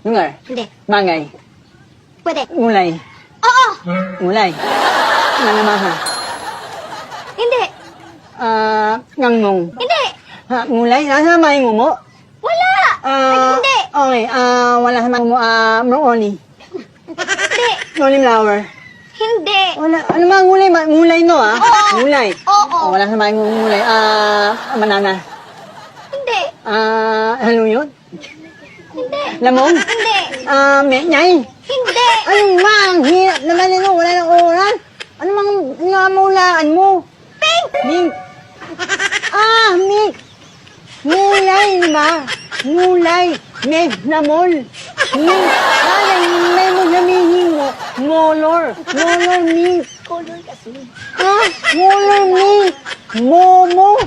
Lugar. Hindi. Bagay. Pwede. Gulay. Oo. Gulay. Nanamaha. Hindi. Ngangnong. Hindi. Gulay. Nasa may ngumo. Wala. Hindi. Okay. Wala sa may ngumo. Broccoli. Hindi. Cauliflower. Hindi. Wala. Ano mga gulay? Gulay no, Oo. Gulay. Oo. Wala sa may gulay. Banana. Hindi. Haluyot. Hindi. Lamong. Hindi. Menyay. Hindi. Ano mang hirap naman ito, wala nang oras. Ano mang namulaan mo? Pink. Mink. Mink. Mulay ba? Mulay. Meg na mol. Mink. May mo sabihin mo. Molor. Molor mink. Color kasi. Molor mink. Momo.